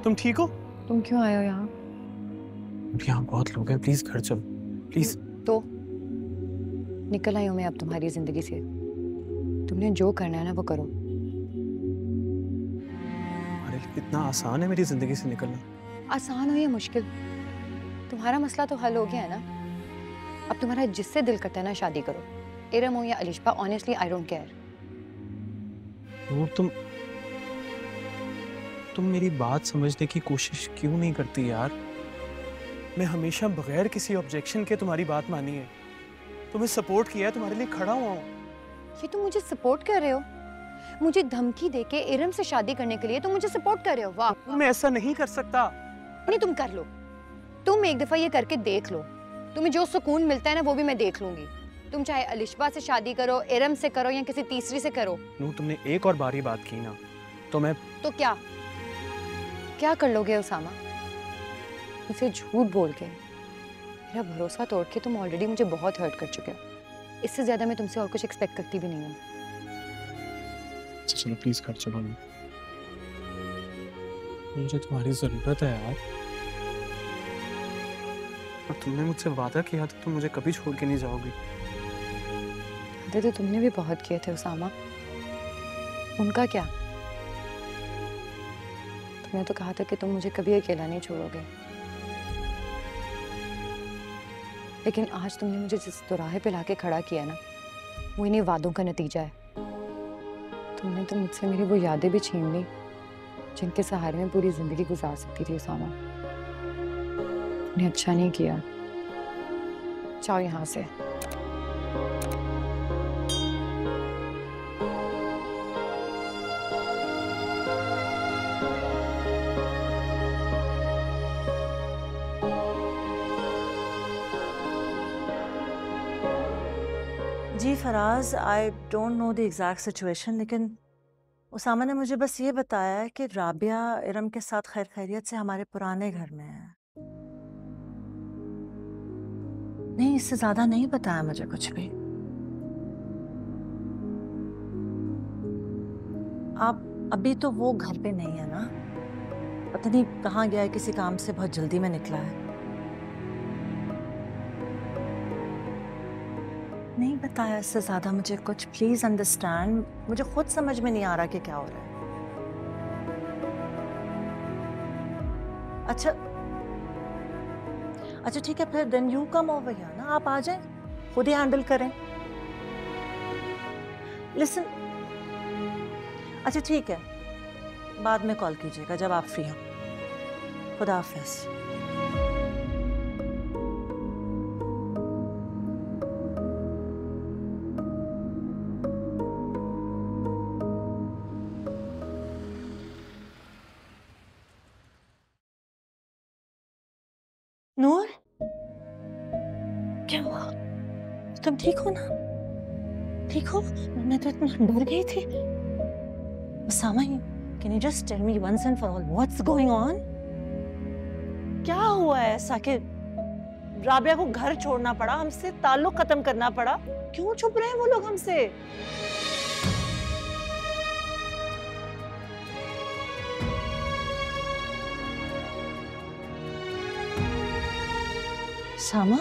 तुम ठीक हो? तुम क्यों आए हो यहाँ? यहाँ बहुत लोग हैं, प्लीज घर चलो प्लीज। तो निकल आई हूँ मैं अब तुम्हारी जिंदगी से। तुमने जो करना है ना वो करो। अरे इतना आसान है मेरी जिंदगी से निकलना? आसान हो या मुश्किल, तुम्हारा मसला तो हल हो गया है ना। अब तुम्हारा जिससे दिल करता है ना शादी करो, इरम हो या Alishba. Honestly I don't care. Noor तुम मेरी बात समझने की कोशिश क्यों नहीं करती यार? मैं हमेशा बगैर किसी ऑब्जेक्शन के तुम्हारी बात मानी है, तुम्हें सपोर्ट किया है, तुम्हारे लिए खड़ा हुआ हूँ। ये तुम मुझे सपोर्ट कर रहे हो? मुझे धमकी देके इरम से शादी करने के लिए तुम मुझे सपोर्ट कर रहे हो? वाह। मैं ऐसा नहीं कर सकता। नहीं, तुम कर लो। तुम एक दफा ये करके देख लो, तुम्हें जो सुकून मिलता है ना वो भी मैं देख लूंगी। तुम चाहे अलिशबा से शादी करो, इरम से करो या किसी तीसरी से करो। नूर तुमने एक और बार ही बात की ना तो मैं। तो क्या क्या कर लोगे उसामा? मुझसे झूठ बोल के, मेरा भरोसा तोड़ के तुम ऑलरेडी मुझे बहुत हर्ट कर चुके हो। इससे ज्यादा मैं तुमसे और कुछ एक्सपेक्ट करती भी नहीं हूँ। चलो प्लीज घर चलो, मुझे तुम्हारी जरूरत है यार। और तुमने मुझसे वादा किया था तुम मुझे कभी छोड़ के नहीं जाओगी। वादे तो तुमने भी बहुत किए थे उसामा, उनका क्या? तुमने तो कहा था कि तुम मुझे कभी अकेला नहीं छोड़ोगे, लेकिन आज तुमने मुझे जिस दुराहे पे लाके खड़ा किया ना, वो इन्हीं वादों का नतीजा है। तुमने तो मुझसे मेरी वो यादें भी छीन ली जिनके सहारे में पूरी जिंदगी गुजार सकती थी उसामा। तुमने अच्छा नहीं किया। जाओ यहाँ से। जी Faraz, I don't know the exact situation, लेकिन उसामा ने मुझे बस ये बताया है कि राबिया इरम के साथ खैर खैरियत से हमारे पुराने घर में है। नहीं, इससे ज्यादा नहीं बताया मुझे कुछ भी। आप अभी तो वो घर पे नहीं है ना? पता नहीं कहाँ गया है, किसी काम से बहुत जल्दी में निकला है। नहीं बताया इससे ज्यादा मुझे कुछ। प्लीज अंडरस्टैंड, मुझे खुद समझ में नहीं आ रहा कि क्या हो रहा है। अच्छा अच्छा ठीक है, फिर then you come over here ना, आप आ जाएं, खुद ही हैंडल करें। लिसन, अच्छा ठीक है, बाद में कॉल कीजिएगा जब आप फ्री हो। खुदा हाफिज। नूर, क्या हुआ? तुम ठीक हो ना? ठीक हो? मैं तो इतना डर गई थी। Usama, can you just tell me once and for all what's going on? क्या हुआ है ऐसा कि राबिया को घर छोड़ना पड़ा, हमसे ताल्लुक खत्म करना पड़ा? क्यों छुप रहे हैं वो लोग हमसे? सामा,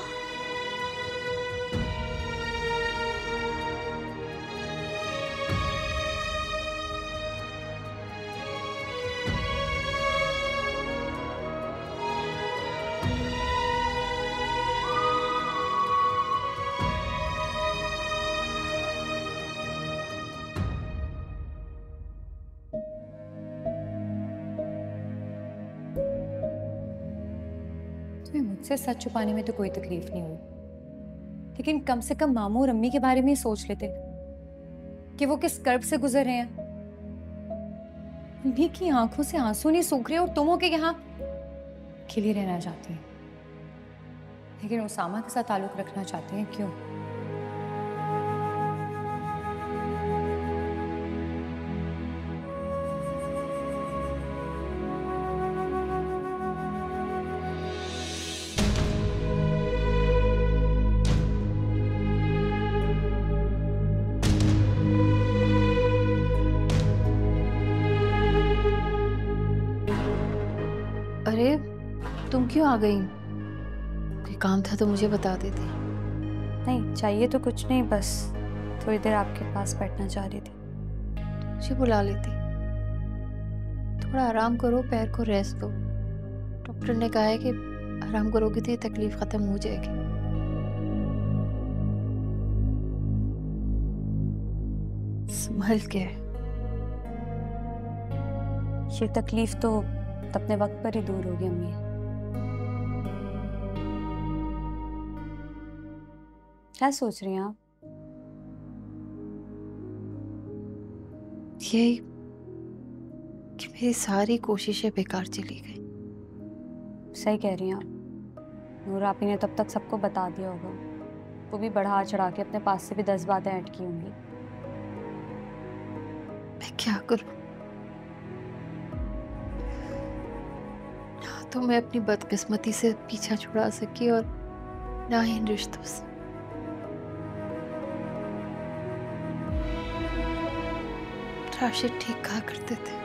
तुम्हें मुझसे सच छुपाने में तो कोई तकलीफ नहीं हुई, लेकिन कम से कम मामू और अम्मी के बारे में ही सोच लेते कि वो किस कर्ब से गुजर रहे हैं। अम्मी की आंखों से आंसू नहीं सूख रहे और तुम हो के यहाँ खिली रहना चाहते हैं, लेकिन उसामा के साथ ताल्लुक रखना चाहते हैं। क्यों? अरे तुम क्यों आ गई? कोई काम था तो मुझे बता देती। नहीं चाहिए तो कुछ नहीं, बस थोड़ी देर आपके पास बैठना चाह रही थी। मुझे बुला लेती। थोड़ा आराम करो, पैर को रेस्ट दो। डॉक्टर ने कहा है कि आराम करोगी तो ये तकलीफ खत्म हो जाएगी। संभल के। ये तकलीफ तो अपने वक्त पर ही दूर होगी अम्मी। क्या सोच रही हैं आप? यही कि मेरी सारी कोशिशें बेकार चली गई। सही कह रही हैं आप। नूर आपी ने तब तक सबको बता दिया होगा, वो भी बढ़ा चढ़ा के अपने पास से भी 10 बातें ऐड की होंगी। मैं क्या करूं? ना तो मैं अपनी बदकिस्मती से पीछा छुड़ा सकी और ना ही इन रिश्तों से। राशिद ठीक कहा करते थे।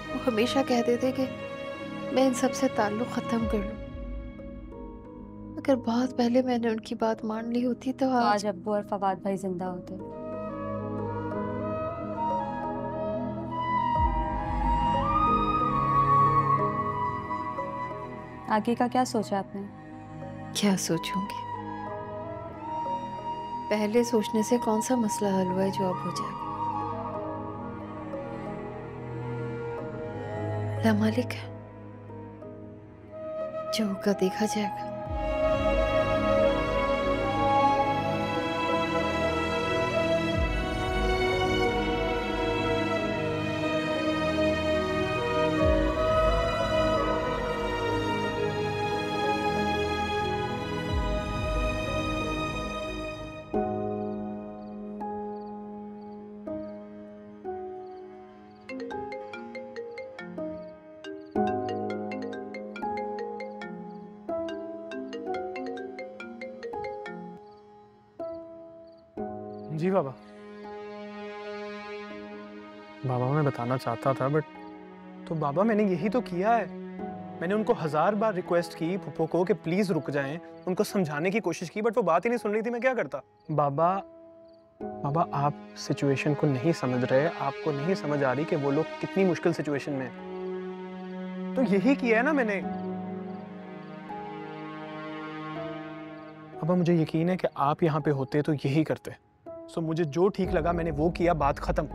वो हमेशा कहते थे कि मैं इन सब से ताल्लुक खत्म कर लूं। अगर बहुत पहले मैंने उनकी बात मान ली होती तो आज अब्बू और फवाद भाई जिंदा होते। आगे का क्या सोचा आपने? क्या सोचूंगी? पहले सोचने से कौन सा मसला हल हुआ है जो अब हो जाएगा। अल्लाह मालिक है, जो होगा देखा जाएगा। जी बाबा। बाबा मैं बताना चाहता था बट तो बाबा मैंने यही तो किया है। मैंने उनको 1000 बार रिक्वेस्ट की फूफो को कि प्लीज रुक जाएं, उनको समझाने की कोशिश की बट वो बात ही नहीं सुन रही थी। मैं क्या करता? बाबा बाबा आप सिचुएशन को नहीं समझ रहे, आपको नहीं समझ आ रही कि वो लोग कितनी मुश्किल सिचुएशन में हैं। तो यही किया है ना मैंने। बाबा मुझे यकीन है कि आप यहाँ पे होते तो यही करते। सो मुझे जो ठीक लगा मैंने वो किया, बात खत्म।